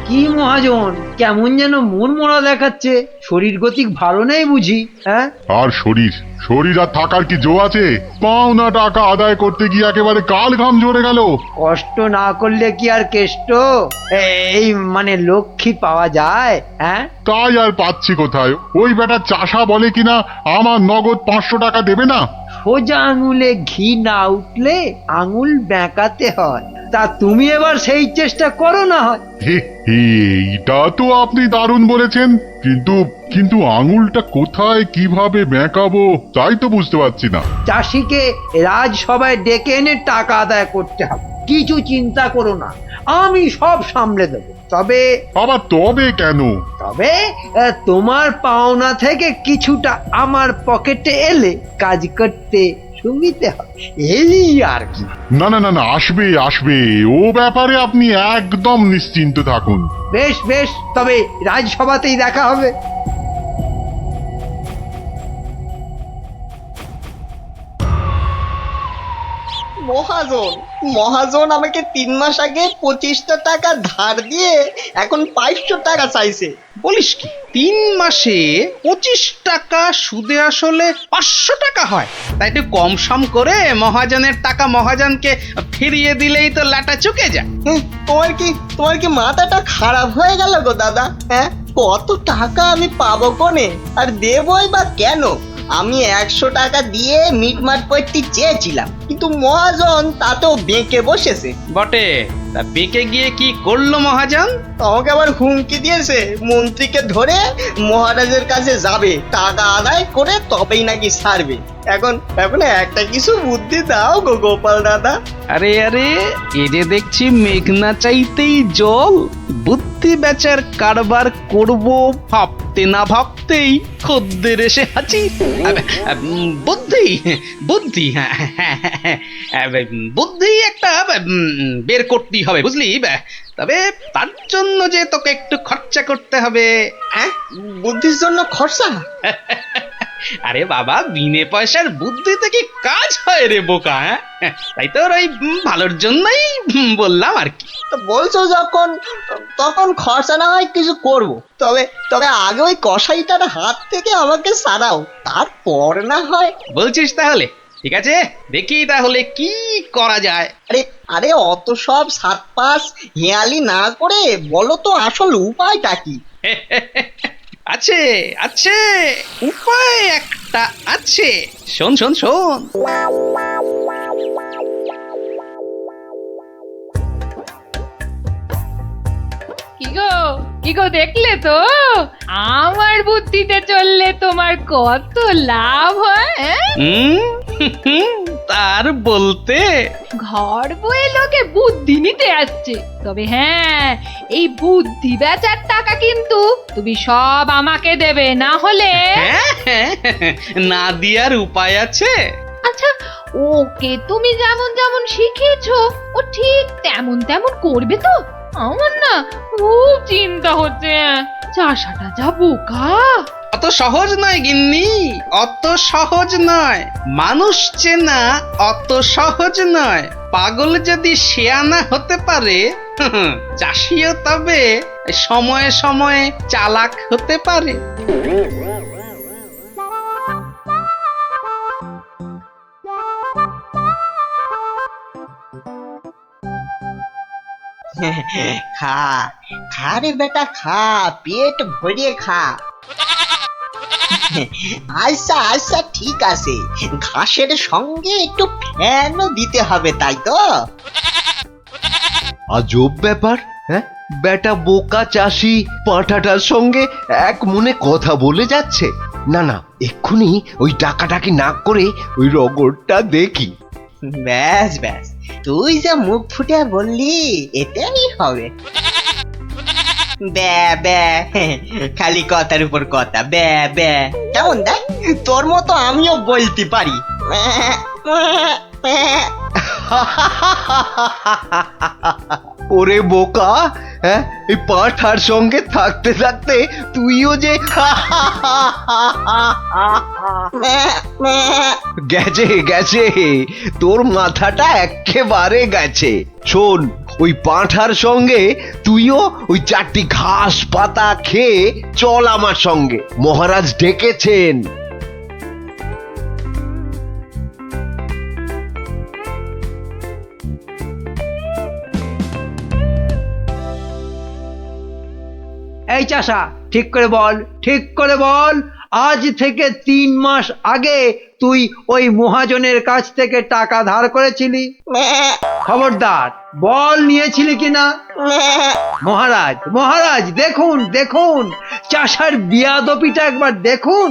কি মহাজন, কেমন যেন মন মরা দেখাচ্ছে, শরীর গতিক ভালো নেই বুঝি? হ্যাঁ, আর শরীর শরীর আর থাকার কি জো আছে? পাওনা টাকা আদায় করতে গিয়ে একেবারে কাল ঘাম ঝরে গেল। কষ্ট না করলে কি আর কেষ্ট এই মানে লক্ষ্মী পাওয়া যায়? হ্যাঁ, তাই আর পাচ্ছি কোথায়? ওই বেটা চাষা বলে কিনা আমার নগদ 500 টাকা দেবে না। সোজা আঙুলে ঘি না উঠলে আঙুল বেঁকাতে হয়। তা তুমি এবার সেই চেষ্টা করো না হয়। হে, এইটা তো আপনি দারুণ বলেছেন, কিন্তু কিন্তু আঙুলটা কোথায় কিভাবে বেঁকাবো তাই তো বুঝতে পারছি না। চাষিকে রাজসভায় ডেকে এনে টাকা আদায় করতে হবে। কিছু চিন্তা করো না, আমি সব সামলে দেবো। তবে আবার তবে কেন? তবে তোমার পাওনা থেকে কিছুটা আমার পকেটে এলে কাজ করতে সুবিধে হবে, এই আর কি। না না না না, আসবে আসবে, ও ব্যাপারে আপনি একদম নিশ্চিন্ত থাকুন। বেশ বেশ, তবে রাজসভাতেই দেখা হবে। মহাজন মহাজন আমাকে 3 মাস আগে 25টা টাকা ধার দিয়ে এখন 500 টাকা চাইছে। বলিস কি 3 মাসে 25 টাকা সুদে আসলে 500 টাকা হয়? তাই একটু কম সম করে মহাজনের টাকা মহাজনকে ফিরিয়ে দিলেই তো লাটা চুকে যায়। তোমার কি মাথাটা খারাপ হয়ে গেল গো দাদা? হ্যাঁ, কত টাকা আমি পাবো কোনে, আর দেবই বা কেন? আমি 100 টাকা দিয়ে মিটমাট করতে চেয়েছিলাম, কিন্তু মহাজন তাতেও বেঁকে বসেছে। বটে, তা বেঁকে গিয়ে কি করলো মহাজন? আমাকে আবার হুমকি দিয়েছে, মন্ত্রীকে ধরে মহারাজের কাছে যাবে, টাকা আদায় করে তবেই নাকি ছাড়বে। এখন এখন একটা কিছু বুদ্ধি দাও গো গোপাল দাদা। আরে আরে, এ যে দেখছি মেঘনা চাইতেই জল। বুদ্ধি বেচার কারবার করব ভাবতে না ভাবতেই খদ্দের এসে হাজির। বুদ্ধি বুদ্ধি হ্যাঁ হ্যাঁ, হ্যাঁ, বুদ্ধি একটা বের করতেই হবে বুঝলি। তবে তার জন্য যে তোকে একটু খরচা করতে হবে। হ্যাঁ, বুদ্ধির জন্য খরচা? আরে বাবা, বিনে পয়সার বুদ্ধিতে কি কাজ হয় রে বোকা? হ্যাঁ, তাই তোর ওই ভালোর জন্যই বললাম আর কি। তো বলছো যখন, তখন খরচা না হয় কিছু করব। তবে তবে আগে ওই কসাইটার হাত থেকে আমাকে সারাও, তারপর না হয়। বলছিস তাহলে? ঠিক আছে, দেখি তাহলে কি করা যায়। আরে আরে অত সব সাত পাঁচ হেয়ালি না করে বলো তো আসল উপায়টা কি? আছে আছে, উপায় একটা আছে। শোন শোন শোন। কি গো দেখলে তো আমার বুদ্ধিতে চললে তোমার কত লাভ হয়? তার বলতে ঘর বয়ে লোকে বুদ্ধি নিতে আসছে, তবে হ্যাঁ, এই বুদ্ধি বেচার টাকা কিন্তু তুমি সব আমাকে দেবে, না হলে না দিয়ার উপায় আছে। আচ্ছা, ওকে তুমি যেমন যেমন শিখিয়েছো ও ঠিক তেমন তেমন করবে তো? আমার না খুব চিন্তা হচ্ছে, চাষাটা যা বোকা। অত সহজ নয় গিন্নি, অত সহজ নয়। মানুষ চেনা অত সহজ নয়। পাগল যদি শেয়ানা হতে পারে, চাষিও তবে সময়ে সময়ে চালাক হতে পারে। খা খা রে বেটা, খা, পেট ভরিয়ে খা। আচ্ছা আচ্ছা, ঠিক আছে, ঘাসের সঙ্গে একটু ফ্যানও দিতে হবে, তাই তো? আজব ব্যাপার। হ্যাঁ, বেটা বোকা চাষি পাঁঠাটার সঙ্গে এক মনে কথা বলে যাচ্ছে। না না, এক্ষুনি ওই ডাকাডাকি না করে ওই রগরটা দেখি। ব্যাস ব্যাস, তুই যা মুখ ফুটে বললি এটাই হবে। ব্যা ব্যা, খালি কথার উপর কথা, ব্যা ব্যা। কেমন দেখ, তোর মতো আমিও বলতে পারি। ওরে বোকা, হ্যাঁ, এই পাঁঠার সঙ্গে থাকতে থাকতে তুইও যে গেছে গেছে, তোর মাথাটা একেবারে গেছে। শোন, ওই পাঁঠার সঙ্গে তুইও ওই 4টি ঘাস পাতা খেয়ে চল আমার সঙ্গে, মহারাজ ডেকেছেন। এই চাষা, ঠিক করে বল, ঠিক করে বল, আজ থেকে 3 মাস আগে তুই ওই মহাজনের কাছ থেকে টাকা ধার করেছিলি? খবরদার বল, নিয়েছিলি কিনা? মহারাজ, মহারাজ, দেখুন দেখুন, চাষার বিয়াদপিটা একবার দেখুন।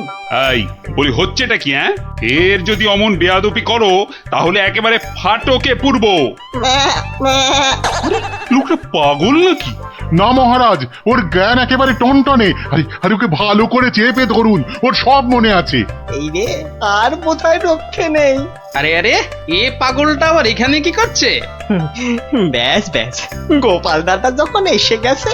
এই বলি, হচ্ছেটা কি? এর যদি অমন বেয়াদপি করো তাহলে একেবারে ফাটকে পুরবো। লোকটা পাগল নাকি? না মহারাজ, ওর জ্ঞান একেবারে টনটনে। আরে ওকে ভালো করে চেপে ধরুন, ওর সব মনে আছে। এই রে, আর বোধহয় রক্ষে নেই। আরে আরে, এ পাগলটা আবার এখানে কি করছে? ব্যাস ব্যাস, গোপাল দাদা যখন এসে গেছে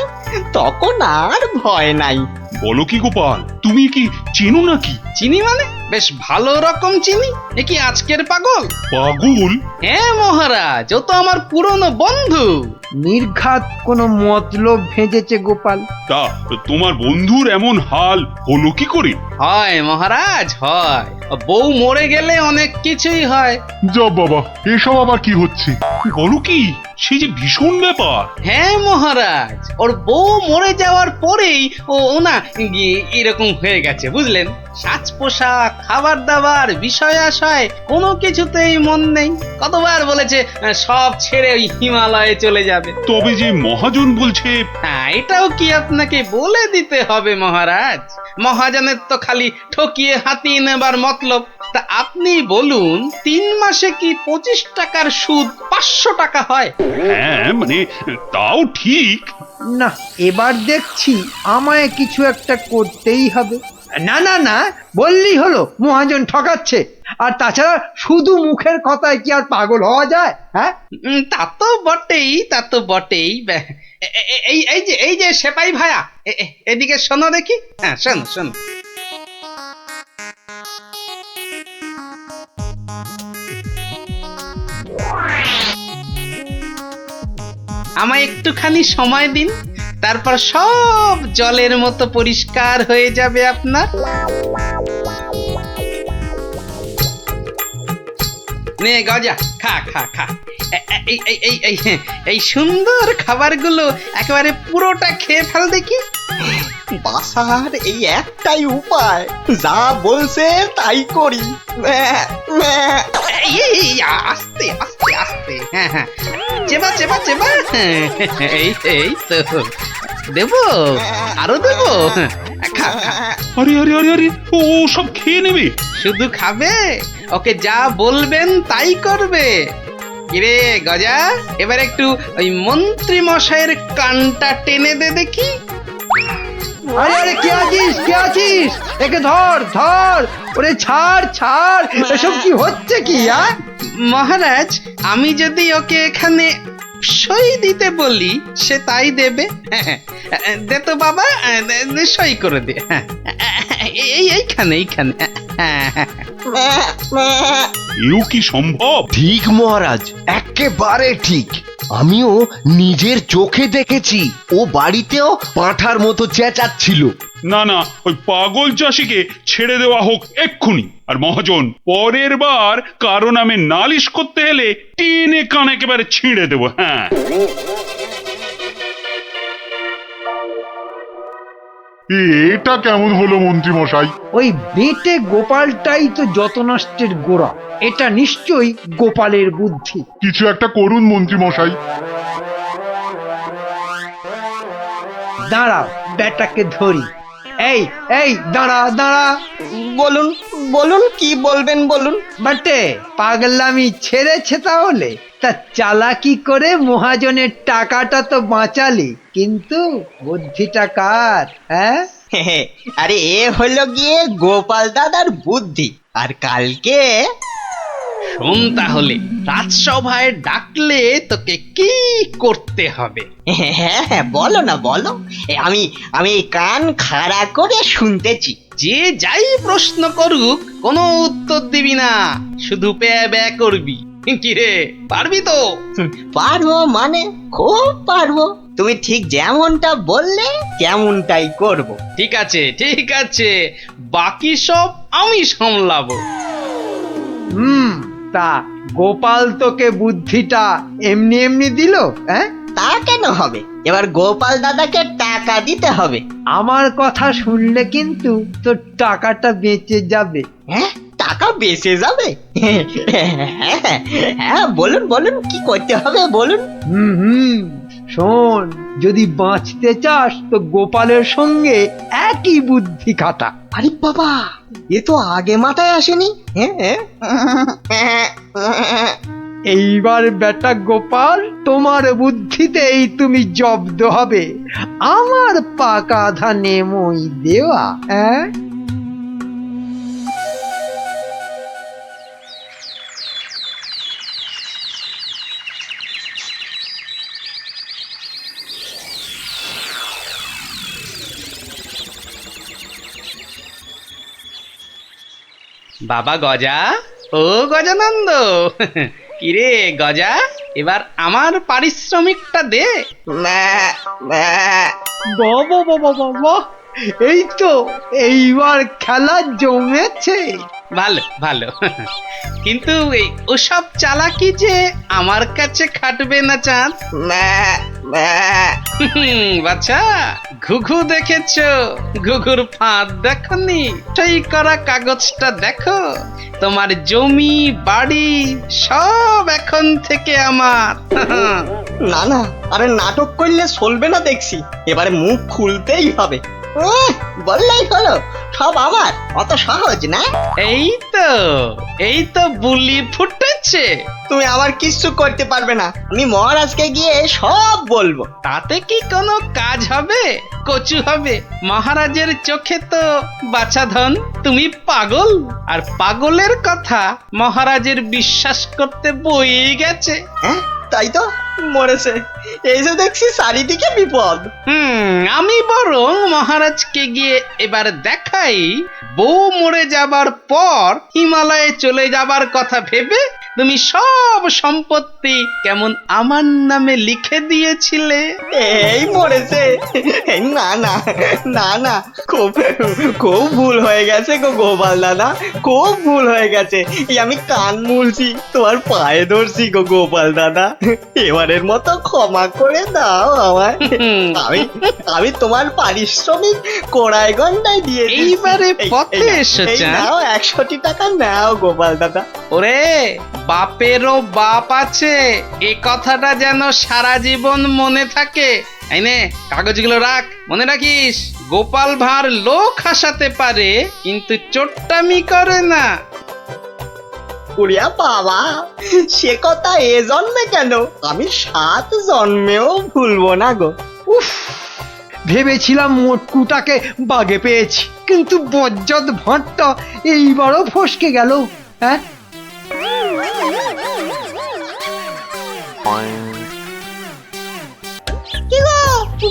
তখন আর ভয় নাই। বলো কি গোপাল, তুমি কি চেনো নাকি? চিনি মানে? বেশ ভালো রকম চিনি। এ কি আজকের পাগল? পাগল? হ্যাঁ মহারাজ, ও তো আমার পুরনো বন্ধু। নির্ঘাত কোনো মতলব ভেজেছে গোপাল। তা তোমার বন্ধুর এমন হাল হলো কি করে? হয় মহারাজ, হয়। বউ মরে গেলে অনেক কিছুই হয়। জব বাবা, এসব আবার কি হচ্ছে? বলো কি, সে যে ভীষণ ব্যাপার। হ্যাঁ মহারাজ, ওর বউ মরে যাওয়ার পরেই ও না এরকম হয়ে গেছে, বুঝলেন? সাজ পোশাক, খাবার দাবার, বিষয় আশয় কোনো কিছুতেই মন নেই। কতবার বলেছে সব ছেড়ে ওই হিমালয়ে চলে যাবে। তবে যে মহাজন বলছে। হ্যাঁ, এটাও কি আপনাকে বলে দিতে হবে মহারাজ? মহাজনের তো খালি ঠকিয়ে হাতিয়ে নেবার মতলব। তা আপনি বলুন, 3 মাসে কি 25 টাকার সুদ 500 টাকা হয়? হ্যাঁ মানে, তাও ঠিক। না, এবার দেখছি আমায় কিছু একটা করতেই হবে। না না না, বললেই হলো মহাজন ঠকাচ্ছে। আর তাছাড়া শুধু মুখের কথায় কি আর পাগল হওয়া যায়? হ্যাঁ, তা তো বটেই, তা তো বটেই। এই যে সেপাই ভায়া, এদিকে শোনো দেখি। হ্যাঁ, শোনো শোনো। আমায় একটুখানি সময় দিন, তারপর সব জলের মতো পরিষ্কার হয়ে যাবে আপনার। নে গজা, খা খা খা। এই সুন্দর খাবারগুলো একেবারে পুরোটা খেয়ে ফেল দেখি। বাসার এই একটাই উপায়, যা বলছে তাই করি। আস্তে আস্তে আস্তে, হ্যাঁ হ্যাঁ, চেবা চেবা চেবা। এই তো দেবো, আরো দেবো। খা খা। আরে আরে আরে আরে, ও সব খেয়ে নেবে? শুধু খাবে? ওকে যা বলবেন তাই করবে। কিরে গজা, এবার একটু ওই মন্ত্রী মশাইয়ের কানটা টেনে দে দেখি। আরে আরে, কে আছিস, কে আছিস? একে ধর ধর, ওরে ছাড় ছাড়, এসব কি হচ্ছে কি? মহারাজ, আমি যদি ওকে এখানে সই দিতে বলি সে তাই দেবে। দে তো বাবা, সই করে দে। এইখানে এইখানে। এও কি সম্ভব? ঠিক মহারাজ, একেবারে ঠিক। আমিও নিজের চোখে দেখেছি, ও বাড়িতেও পাঁঠার মতো চেঁচাচ্ছিল। না না, ওই পাগল চাষিকে ছেড়ে দেওয়া হোক এক্ষুনি। আর মহাজন, পরের বার কারো নামে নালিশ করতে এলে টেনে কান একেবারে ছিঁড়ে দেবো। হ্যাঁ, এটা কেমন হলো মন্ত্রী মশাই? ওই বেটে গোপালটাই তো যত নষ্টের গোড়া। এটা নিশ্চয়ই গোপালের বুদ্ধি। কিছু একটা করুন মন্ত্রী মশাই। দাঁড়াও, বেটাকে ধরি। এই এই, দাঁড়া দাঁড়া। বলুন বলুন, কি বলবেন বলুন। বাটে, পাগলামি ছেড়েছে তাহলে? তা চালাকি করে মহাজনের টাকাটা তো বাঁচালি, কিন্তু বুদ্ধিটা কার? হ্যাঁ, আরে এ হলো গিয়ে গোপাল দাদার বুদ্ধি। আর কালকে শোন তাহলে, রাজসভায় ডাকলে তোকে কি করতে হবে? হ্যাঁ হ্যাঁ, বলো না বলো। আমি কান খাড়া করে শুনতেছি। যে যাই প্রশ্ন করুক কোনো উত্তর দিবি না, শুধু প্যা ব্যা করবি। কি রে, পারবি তো? পারবো মানে খুব পারবো, তুমি ঠিক যেমনটা বললে তেমনটাই করব। ঠিক আছে ঠিক আছে, বাকি সব আমি সামলাবো। তা গোপাল তোকে বুদ্ধিটা এমনি এমনি দিল? হ্যাঁ, তা কেন হবে? এবার গোপাল দাদাকে টাকা দিতে হবে। আমার কথা শুনলে কিন্তু তোর টাকাটা বেঁচে যাবে। হ্যাঁ, টাকা বেঁচে যাবে? হ্যাঁ, বলুন বলুন, কি করতে হবে বলুন। হুম, শোন, যদি বাঁচতে চাস তো গোপালের সঙ্গে একই বুদ্ধি খাটা। আরে বাবা, এ তো আগে মাথায় আসেনি। এইবার বেটা গোপাল, তোমার বুদ্ধিতেই তুমি জব্দ হবে। আমার পাকা ধানে মই দেওয়া। হ্যাঁ, বাবা গজা, ও গজানন্দ, কিরে গজা, এবার আমার পারিশ্রমিকটা দে। বাবা বাবা বাবা, এই তো এইবার খেলা জমেছে। ভালো ভালো, কিন্তু এই ওসব চালাকি যে আমার কাছে খাটবে না চাঁদ। বাচ্চা, ঘুঘু দেখেছো? ঘুঘুর ফাঁদ দেখনি? সই করা কাগজটা দেখো। তোমার জমি বাড়ি সব এখন থেকে আমার। না না, আরে নাটক করলে চলবে না দেখছি, এবারে মুখ খুলতেই হবে। বললেই হলো সব আমার, অত সহজ না। এই তো বুলি ফুটেছে। তুমি আমার কিচ্ছু করতে পারবে না, আমি মহারাজকে গিয়ে সব বলবো। তাতে কি কোনো কাজ হবে? কচু হবে? মহারাজের চোখে তো বাছাধন তুমি পাগল, আর পাগলের কথা মহারাজের বিশ্বাস করতে বই গেছে। হ্যাঁ, তাই তো, মরেছে। এই যে দেখছি চারিদিকে বিপদ। আমি বরং মহারাজকে গিয়ে এবার দেখাই, বউ মরে যাবার পর হিমালয়ে চলে যাবার কথা ভেবে তুমি সব সম্পত্তি কেমন আমার নামে লিখে দিয়েছিলে। এই মরেছে। না না না না, খুব খুব ভুল হয়ে গেছে গো গোপাল দাদা, খুব ভুল হয়ে গেছে। এই আমি কান মুলছি, তোমার পায়ে ধরছি গো গোপাল দাদা, এবারের মতো ক্ষমা করে দাও আমায়। আমি আমি তোমার পারিশ্রমিক কোড়ায় গন্ডায় দিয়ে দিচ্ছি। এইবারে পথে এসো এই চাঁদ। নাও 100টি টাকা নাও গোপাল দাদা। ওরে, বাপেরও বাপ আছে, এ কথাটা যেন সারা জীবন মনে থাকে। এই নে, কাগজগুলো রাখ, মনে রাখিস, গোপাল ভাঁড় লোক হাসাতে পারে কিন্তু চোট্টামি করে না। উড়িয়া বাবা, সে কথা এ জন্মে কেন, আমি 7 জন্মেও ভুলবো না গো। ভেবেছিলাম মোটকুটাকে বাগে পেয়েছি, কিন্তু বজ্জত ভাঁটটা এইবারও ফসকে গেল। হ্যাঁ, কি গো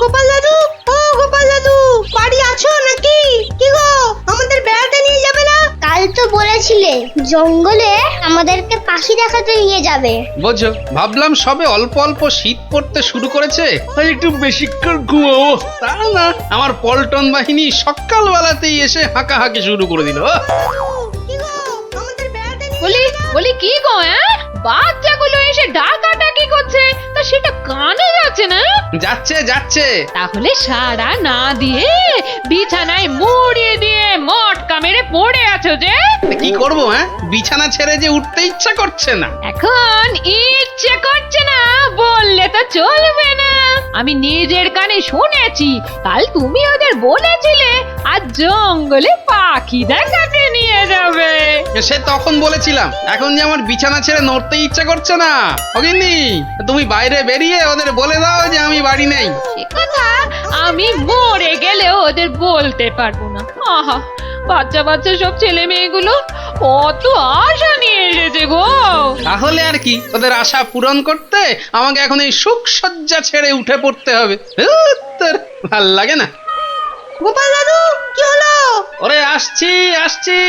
গোপাল দাদু, ও গোপাল দাদু, বাড়ি আছো নাকি? কি গো, আমাদের বেড়াতে নিয়ে যাবে না? কাল তো বলেছিলে জঙ্গলে আমাদেরকে পাখি দেখাতে নিয়ে যাবে। বোঝো, ভাবলাম সবে অল্প অল্প শীত পড়তে শুরু করেছে, তাই একটু বেশিক্ষণ ঘুমাবো। তা না, আমার পল্টন বাহিনী সকালবেলাতেই এসে হাঁকাহাঁকি শুরু করে দিল। কি গো, আমাদের বেড়াতে নিয়ে বলি কি গো, বাচ্চাগুলো এসে ডাকাডাকি করছে, তা সেটা কানে যাচ্ছে না? যাচ্ছে যাচ্ছে। তাহলে সাড়া না দিয়ে বিছানায় মুড়িয়ে দিয়ে মটকা মেরে পড়ে আছো যে? কি করবো? বিছানা ছেড়ে যে উঠতে ইচ্ছা করছে না। এখন ইচ্ছে করছে না বললে তো চলবে না। আমি নিজের কানে শুনেছি, কাল তুমি ওদের বলেছিলে আজ জঙ্গলে পাখি দেখাতে নিয়ে যাবে। সে তখন বলেছিলাম, এখন যে আমার বিছানা ছেড়ে নড়তে ইচ্ছা করছে না। অগিন্নি, তুমি বাইরে বেরিয়ে ওদের বলে দাও যে আমি বাড়ি নেই। সে কথা আমি মরে গেলেও ওদের বলতে পারবো না। আহা, বাচ্চা বাচ্চা সব ছেলে মেয়েগুলো কত আশা নিয়ে এসেছে গো। তাহলে আর কি, ওদের আশা পূরণ করতে আমাকে এখন এই সুখ সজ্জা ছেড়ে উঠে পড়তে হবে। ভাল লাগে না। গোপাল দাদু, কি হলো? ওরে আসছি আসছি।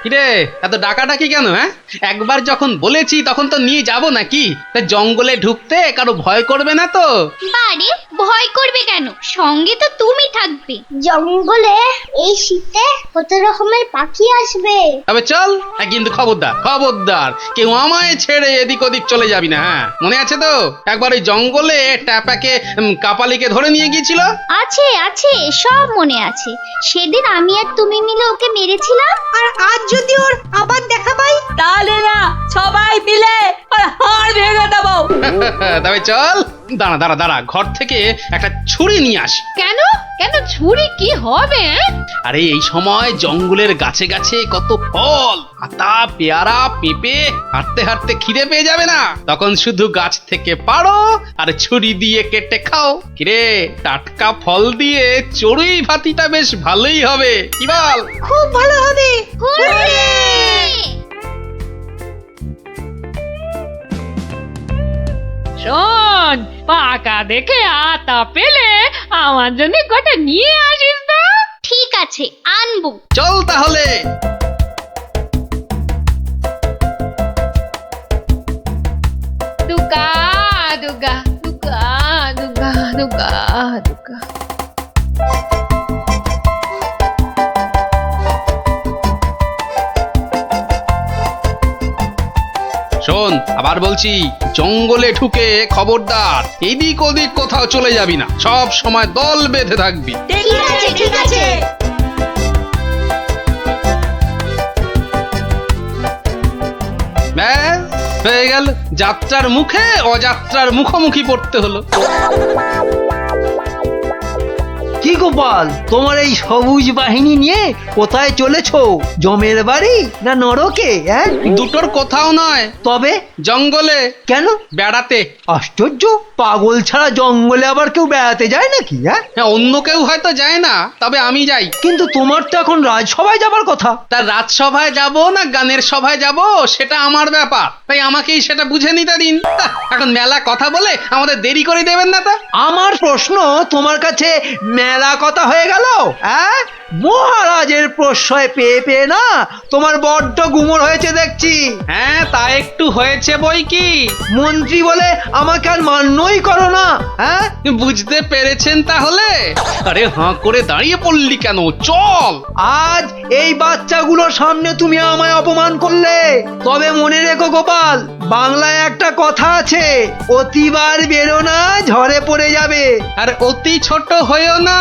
কিরে এত ডাকাডাকি কেন? হ্যাঁ, একবার যখন বলেছি তখন তো নিয়ে যাব নাকি? তা জঙ্গলে ঢুকতে কারো ভয় করবে না তো? বাড়ি ভয় করবে কেন? সঙ্গে তো তুমি থাকবে। জঙ্গলে এই শীতে কত রকমের পাখি আসবে। তবে চল, কিন্তু খবরদার খবরদার কেউ আমায় ছেড়ে এদিক ওদিক চলে যাবি না। হ্যাঁ, মনে আছে তো একবার ওই জঙ্গলে ট্যাপাকে কাপালিকে ধরে নিয়ে গিয়েছিল? আছে আছে, সব মনে আছে। সেদিন আমি আর তুমি মিলে ওকে মেরেছিলাম। আর আজ যদি ওর আবার দেখা পাই তাহলে না সবাই মিলে ওর হাড় ভেঙে দেবো। তবে চল, দাঁড়া দাঁড়া দাঁড়া, ঘর থেকে একটা ছুরি নিয়ে আসি। কেন কেন ছুরি কি হবে? আরে এই সময় জঙ্গলের গাছে গাছে কত ফল, আতা, পেয়ারা, পেঁপে, হাঁটতে হাঁটতে খিদে পেয়ে যাবে না? তখন শুধু গাছ থেকে পাড়ো আর ছুরি দিয়ে কেটে খাও। কিরে, টাটকা ফল দিয়ে চড়ুই ভাতিটা বেশ ভালোই হবে, কি বল? খুব ভালো হবে। শোন, পাকা দেখে আতা পেলে আমার জন্য কটা নিয়ে আসিস তো। ঠিক আছে, আনবো। চল তাহলে। দুগা দুগা দুগা দুগা দুগা দুগা। শোন, আবার বলছি, জঙ্গলে ঢুকে খবরদার এদিক ওদিক কোথাও চলে যাবি না। সব সময় দল বেঁধে থাকবি। ঠিক আছে ঠিক আছে। ব্যাস, হয়ে গেল। যাত্রার মুখে অযাত্রার মুখোমুখি পড়তে হলো। কি গোপাল, তোমার এই সবুজ বাহিনী নিয়ে কোথায় চলেছো? জমের বাড়ি না নরকে? হ্যাঁ, দুটোর কোথাও নয়, তবে জঙ্গলে কেন? বেড়াতে। আশ্চর্য, পাগল ছাড়া জঙ্গলে আবার কেউ বেড়াতে যায় নাকি? হ্যাঁ, হ্যাঁ, অন্য কেউ হয়তো যায় না, তবে আমি যাই। কিন্তু তোমার তো এখন রাজসভায় যাবার কথা। তার রাজসভায় যাব না গানের সভায় যাব সেটা আমার ব্যাপার, তাই আমাকেই সেটা বুঝে নিতে দিন। এখন মেলা কথা বলে আমাদের দেরি করে দেবেন না তো? আমার প্রশ্ন তোমার কাছে মেলা কথা হয়ে গেল? হ্যাঁ, মহারাজের প্রশ্রয় পেয়ে পেয়ে না তোমার বড্ড গুমর হয়েছে দেখছি। হ্যাঁ, তা একটু হয়েছে বই কি। মন্ত্রী বলে আমাকে আর মান্যই করো না। হ্যাঁ, বুঝতে পেরেছেন তাহলে? আরে হাঁ করে দাঁড়িয়ে পড়লি কেন? চল। আজ এই বাচ্চাগুলোর সামনে তুমি আমায় অপমান করলে। তবে মনে রেখো গোপাল, বাংলায় একটা কথা আছে, অতিবার বেরো না ঝড়ে পড়ে যাবে। আর অতি ছোট হয়েও না,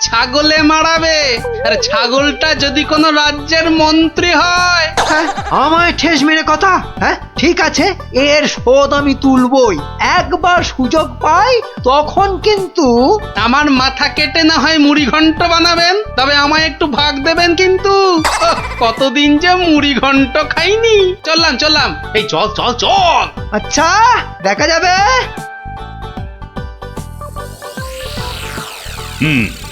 ছাগলে মারাবে। আর ছাগলটা যদি কোনো রাজ্যের মন্ত্রী হয়। হ্যাঁ, আমায় ঠেস মেরে কথা। হ্যাঁ, ঠিক আছে, এর শোধ আমি তুলবই। একবার সুযোগ পাই তখন কিন্তু। আমার মাথা কেটে না হয় মুড়ি ঘন্ট বানাবেন, তবে আমায় একটু ভাগ দেবেন কিন্তু। কতদিন যে মুড়ি ঘন্ট খাইনি। চললাম চললাম, এই চল চল চল। আচ্ছা, দেখা যাবে।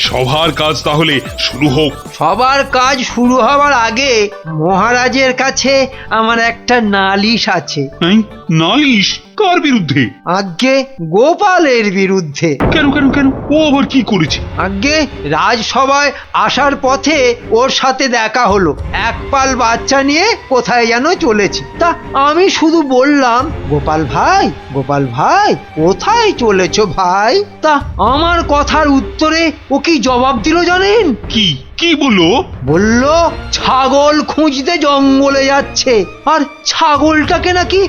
সবার কাজ তাহলে শুরু হোক। সবার কাজ শুরু হওয়ার আগে মহারাজের কাছে আমার একটা নালিশ আছে। হ্যাঁ, নালিশ কার বিরুদ্ধে? আজ্ঞে গোপালের বিরুদ্ধে। কেন কেন কেন, ও আবার কি করেছে? আজ্ঞে রাজসভায় আসার পথে ওর সাথে দেখা হলো, এক পাল বাচ্চা নিয়ে কোথায় যেন চলেছে। তা আমি শুধু বললাম, গোপাল ভাই, গোপাল ভাই, কোথায় চলেছো ভাই? তা আমার কথার উত্তরে ও কি জবাব দিল জানেন? কি কি বললো? বলল ছাগল খুঁজতে জঙ্গলে যাচ্ছে, আর ছাগলটাকে নাকি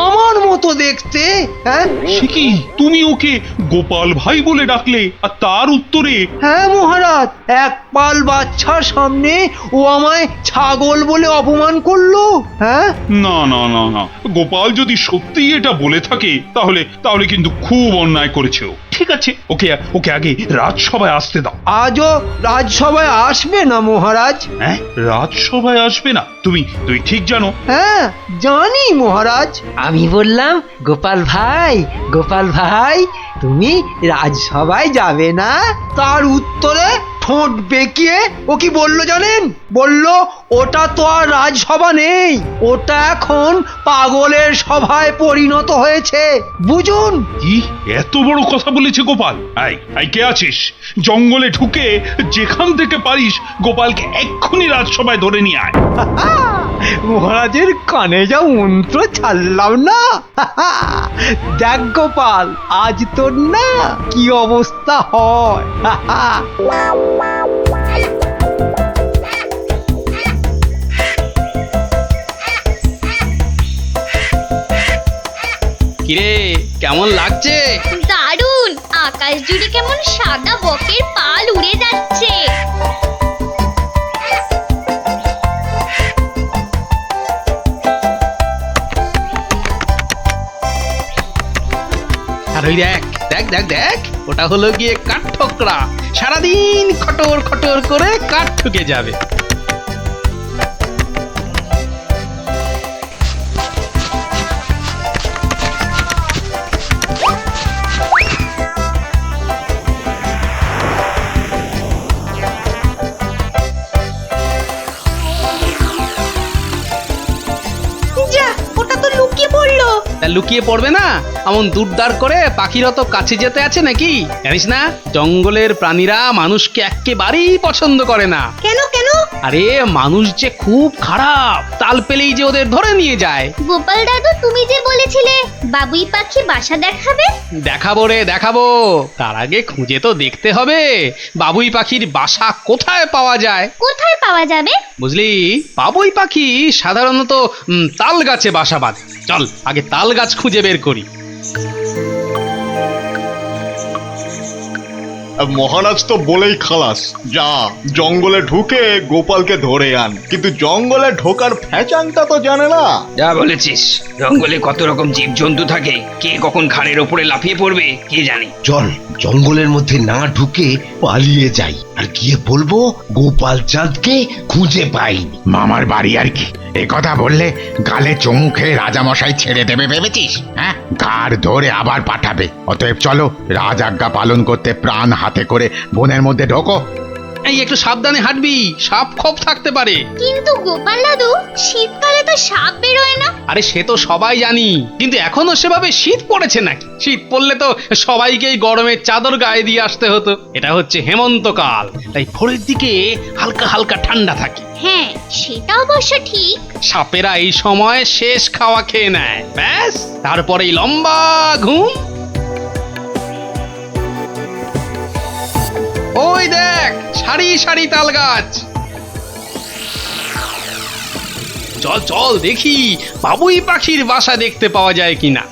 আমার মতো দেখতে। হ্যাঁ, সে কি, তুমি ওকে গোপাল ভাই বলে ডাকলে আর তার উত্তরে? হ্যাঁ মহারাজ, এক পাল বাচ্চার সামনে ও আমায় ছাগল বলে অপমান করলো। হ্যাঁ, না না না না, গোপাল যদি সত্যি এটা বলে থাকে তাহলে তাহলে কিন্তু খুব অন্যায় করেছে ও। ঠিক আছে, ওকে ওকে আগে রাজসভায় আসতে দাও। আজও রাজসভায় আসবে না মহারাজ? হ্যাঁ, রাজসভায় আসবে না? তুমি তুমি ঠিক জানো? হ্যাঁ, জানি মহারাজ। আমি বললাম, গোপাল ভাই, গোপাল ভাই, তুমি রাজসভায় যাবে না? তার উত্তরে ঠোঁট বেঁকিয়ে ও কি বললো জানেন? বলল ওটা তো আর রাজসভা নেই, ওটা এখন পাগলের সভায় পরিণত হয়েছে, বুঝুন। কি এত বড় কথা বলেছে গোপাল? আই আই কে আছিস? জঙ্গলে ঢুকে যেখান থেকে পারিস গোপালকে এক্ষুনি রাজসভায় ধরে নিয়ে আয়। মহারাজের কানে যা মন্ত্র ছাড়লাম না, দেখ গোপাল, আজ তোর না কি অবস্থা হয়। কিরে কেমন লাগছে? দারুণ! আকাশ জুড়ে কেমন সাদা বকের পাল উড়ে যাচ্ছে। আর ওই দেখ দেখ দেখ দেখ, ওটা হলো গিয়ে কাঠ ঠোকরা। সারাদিন খটর খটর করে কাঠ ঠুকে যাবে। যা, ওটা তো লুকিয়ে পড়লো। তা লুকিয়ে পড়বে না? এমন দুরদার করে পাখিরা তো কাছে যেতে আছে নাকি? জানিস না জঙ্গলের প্রাণীরা মানুষকে একেবারেই পছন্দ করে না। কেন কেন? আরে মানুষ যে খুব খারাপ, তাল পেলেই যে ওদের ধরে নিয়ে যায়। গোপাল দাদু, তুমি যে বলেছিলে বাবুই পাখি বাসা দেখাবে, দেখাবো রে দেখাবো, তার আগে খুঁজে তো দেখতে হবে বাবুই পাখির বাসা কোথায় পাওয়া যায়। কোথায় পাওয়া যাবে? বুঝলি, বাবুই পাখি সাধারণত তাল গাছে বাসা বাঁধে। চল আগে তাল গাছ খুঁজে বের করি। মহারাজ তো বলেই খালাস, যা জঙ্গলে ঢুকে গোপালকে ধরে আন। কিন্তু জঙ্গলে ঢোকার ফ্যাচাংটা তো জানে না। যা বলেছিস, জঙ্গলে কত রকম জীবজন্তু থাকে, কে কখন ঘাড়ের ওপরে লাফিয়ে পড়বে কে জানে। চল জঙ্গলের মধ্যে না ঢুকে পালিয়ে যাই, আর গিয়ে বলবো গোপাল চাঁদকে খুঁজে পাইনি। মামার বাড়ি আর কি, এ কথা বললে গালে চুমু খেয়ে রাজামশাই ছেড়ে দেবে ভেবেছিস? হ্যাঁ, ঘাড় ধরে আবার পাঠাবে। অতএব চলো, রাজ আজ্ঞা পালন করতে প্রাণ হাতে করে বনের মধ্যে ঢোকো। এই একটু সাবধানে হাঁটবি, সাপ খোপ থাকতে পারে। কিন্তু গোপাল দাদু, শীতকালে তো সাপ বেরোয় না। আরে সে তো সবাই জানি, কিন্তু এখনো সেভাবে শীত পড়েছে নাকি? শীত পড়লে তো সবাইকেই গরমের চাদর গায়ে দিয়ে আসতে হতো। এটা হচ্ছে হেমন্তকাল, তাই ভোরের দিকে হালকা হালকা ঠান্ডা থাকে। হ্যাঁ, সেটা অবশ্য ঠিক। সাপেরা এই সময় শেষ খাওয়া খেয়ে নেয়, ব্যাস তারপরেই লম্বা ঘুম। ওই দেখ সারি সারি তাল গাছ। চল চল দেখি বাবুই পাখির বাসা দেখতে পাওয়া যায় কিনা।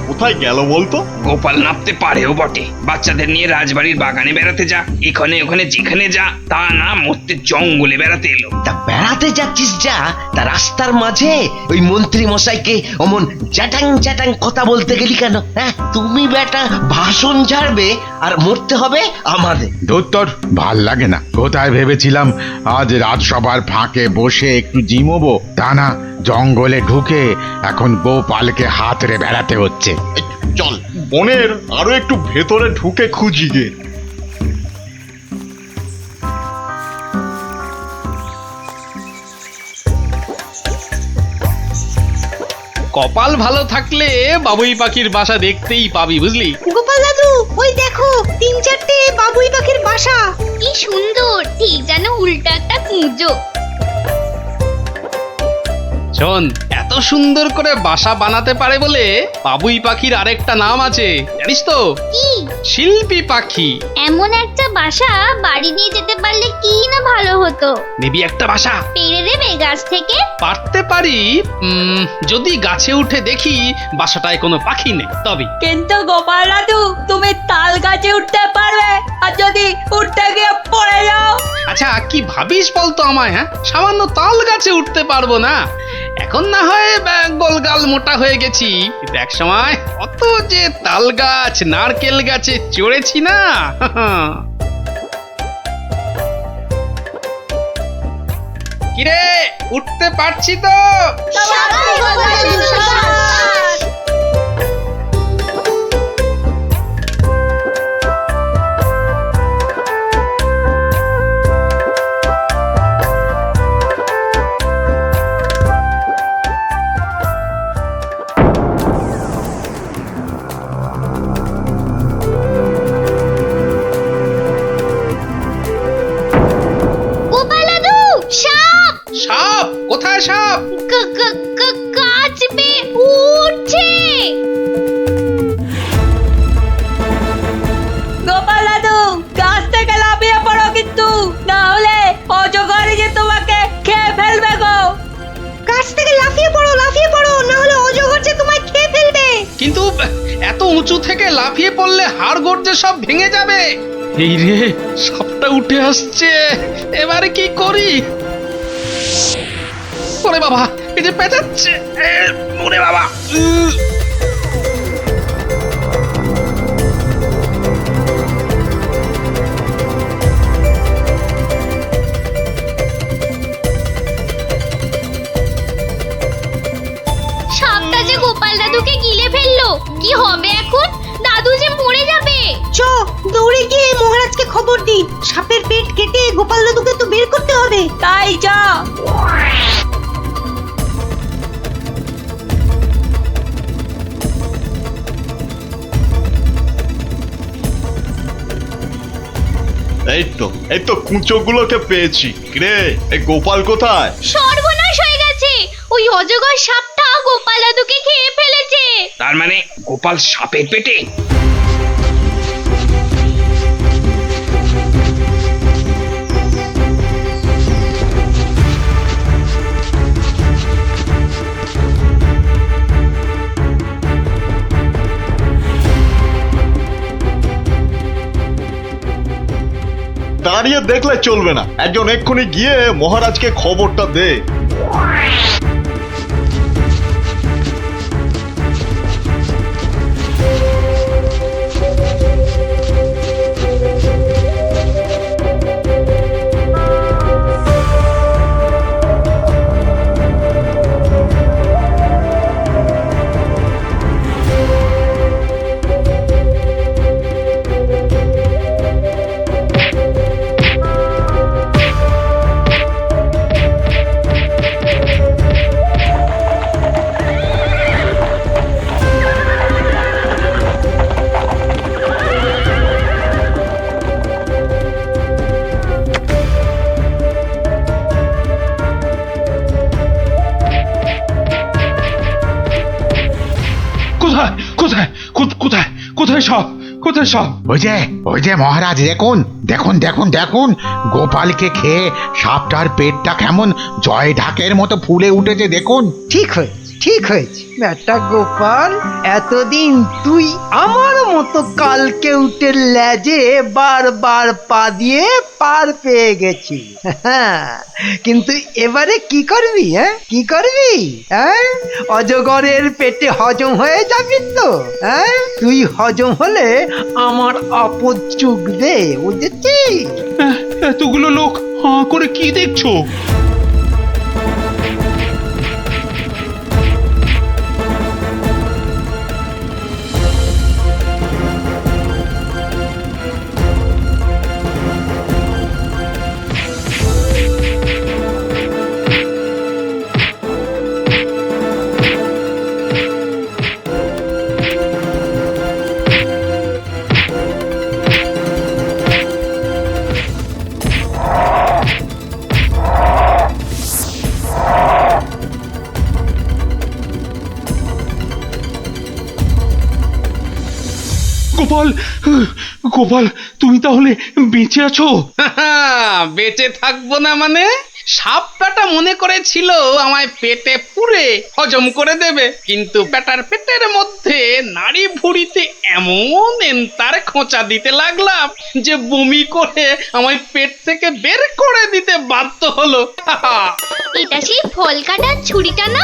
কোথায় গেল বলতো? গোপাল নাপতে পারেও বটে, বাচ্চাদের নিয়ে রাজবাড়ির বাগানে বেড়াতে যা, এখানে ওখানে যেখানে যা, তা না মরতে জঙ্গলে বেড়াতে এলো। তা বেড়াতে যাচ্ছিস যা, তা রাস্তার মাঝে ওই মন্ত্রী মশাইকে অমন চ্যাটাং চ্যাটাং কথা বলতে গেলি কেন? হ্যাঁ, তুমি বেটা ভাষণ ঝাড়বে আর মরতে হবে আমাদের। দোত্তর ভাল লাগে না। কোথায় ভেবেছিলাম আজ রাজসভার ফাঁকে বসে একটু জিমোবো, তা না জঙ্গলে ঢুকে এখন গোপালকে হাতড়ে বেড়াতে হচ্ছে। চল বনের আরো একটু ভেতরে ঢুকে খুঁজি গে। কপাল ভালো থাকলে বাবুই পাখির বাসা দেখতেই পাবি, বুঝলি? গোপাল দাদু, ওই দেখো 3-4টে বাবুই পাখির বাসা। কি সুন্দর, ঠিক যেন উল্টা একটা কুঁজো। শোন, এত সুন্দর করে বাসা বানাতে পারে বলে বাবুই পাখির আরেকটা নাম আছে, জানিস তো? কি? শিল্পী পাখি। এমন একটা বাসা বাড়ি নিয়ে যেতে পারলে কি না ভালো হতো। নিবি একটা বাসা? পেড়ে দেবে গাছ থেকে? পারতে পারি, যদি গাছে উঠে দেখি বাসাটায় কোনো পাখি নেই তবে। কিন্তু গোপাল দাদু, তুমি তাল গাছে উঠতে পারবে? আর যদি উঠতে গিয়ে পড়ে যাও? আচ্ছা কি ভাবিস বলতো আমায়? হ্যাঁ, সামান্য তাল গাছে উঠতে পারবো না? এখন না হয় গোলগাল মোটা হয়ে গেছি, কিন্তু এক সময় অত যে তাল গাছ নারকেল গাছে চড়েছি না। কিরে, উঠতে পারছি তো? কোথায় সাপ? কাচবে উঠছে। গোপাল দাদু গাছ থেকে লাফিয়ে পড়ো, কিন্তু না হলে অজগর যে তোমাকে খেয়ে ফেলবে গো। গাছ থেকে লাফিয়ে পড়ো, না হলে অজগর যে তোমায় খেয়ে ফেলবে। কিন্তু এত উঁচু থেকে লাফিয়ে পড়লে হাড় গর্জে সব ভেঙে যাবে। এই রে, সাপটা উঠে আসছে, এবারে কি করি? ওরে বাবা, এই যে পেঁচাচ্ছে, ওরে বাবা। সাপটা যে গোপাল দাদুকে গিলে ফেললো, কি হবে এখন? দাদু যে মরে যাবে। চ দৌড়ে গিয়ে মহারাজকে খবর দিই। সাপের পেট কেটে গোপাল দাদুকে তো বের করতে হবে। তাই যা। এই তো কুঁচোগুলোকে পেয়েছি। রে, এই গোপাল কোথায়? সর্বনাশ হয়ে গেছে, ওই অজগর সাপটা গোপাল দাদুকে খেয়ে ফেলেছে। তার মানে গোপাল সাপের পেটে? দাঁড়িয়ে দেখলে চলবে না, একজন এক্ষুনি গিয়ে মহারাজকে খবরটা দে। কোথায় সাপ? কোথায় সাপ? ওই যে মহারাজ, দেখুন দেখুন দেখুন দেখুন, গোপালকে খেয়ে সাপটার পেটটা কেমন জয় ঢাকের মতো ফুলে উঠেছে, দেখুন। ঠিক হয়েছে বেটা গোপাল, এতদিন তুই আমার মতো কালকে উঠে লেজে বারবার পা দিয়ে পার পেয়ে গেছি। কিন্তু এবারে কি করবি? কি করবি? অজগরের পেটে হজম হয়ে যাবি তো? তুই হজম হলে আমার আপদ চুকবে, বুঝেছিস? এতগুলো লোক হাঁ করে কি দেখছো? গোপাল, গোপাল, তুমি তাহলে বেঁচে আছো? বেঁচে থাকবো না মানে? সাপ বেটা মনে করেছিল আমায় পেটে পুরে হজম করে দেবে, কিন্তু বেটার পেটের মধ্যে নাড়ি ভুঁড়িতে এমন এন্তার খোঁচা দিতে লাগলাম যে বমি করে আমায় পেট থেকে বের করে দিতে বাধ্য হলো। এটা সেই ফল কাটার ছুরিটা না?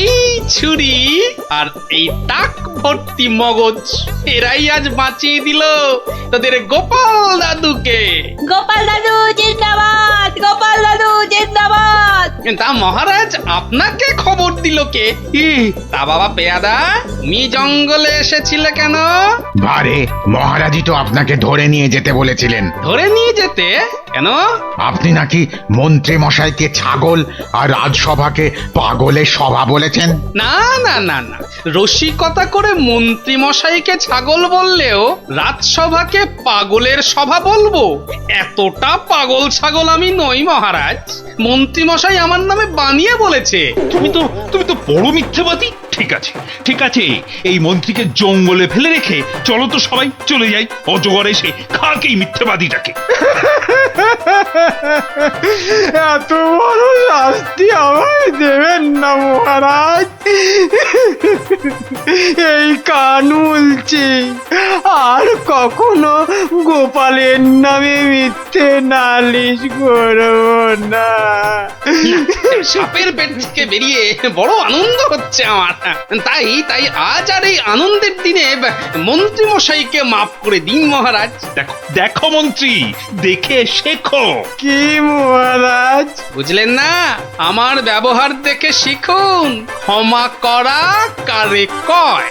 এই ছুরি আর এই টাক ভর্তি মগজ, এরাই আজ বাঁচিয়ে দিল তোদের গোপাল দাদুকে। গোপাল দাদু জিন্দাবাদ, গোপাল দাদু জিন্দাবাদ। তা মহারাজ আপনাকে খবর দিল কে? তা বাবা পেয়াদা, তুমি জঙ্গলে এসেছিলে কেন? বারে মহারাজই তো আপনাকে ধরে নিয়ে যেতে বলেছিলেন। ধরে নিয়ে যেতে? কেন? আপনি নাকি মন্ত্রী মশাইকে ছাগল আর রাজসভাকে পাগলের সভা বলেছেন। না না না না, রসিকতা করে মন্ত্রী মশাইকে ছাগল বললেও রাজসভাকে পাগলের সভা বলবো? এতটা পাগল ছাগল আমি নই মহারাজ। মন্ত্রী মশাই আমার নামে বানিয়ে বলেছে। তুমি তো বড় মিথ্যেবাদী। ঠিক আছে, এই মন্ত্রীকে জঙ্গলে ফেলে রেখে চলো তো সবাই চলে যাই। অজগর এসে খাক এই মিথ্যেবাদীটাকে। এত বড় শাস্তি আমায় দেবেন না মহারাজ। এই কান উলছি, আর কখনো গোপালের নামে মিথ্যে নালিশ করব না। সাপের পেট থেকে বেরিয়ে বড় আনন্দ হচ্ছে আমার। তাই আজ আর এই আনন্দের দিনে মন্ত্রী মশাইকে মাফ করে দিন মহারাজ। দেখো মন্ত্রী, দেখে শেখো। কি মহারাজ? বুঝলেন না? আমার ব্যবহার দেখে শিখুন, ক্ষমা করা কারে কয়।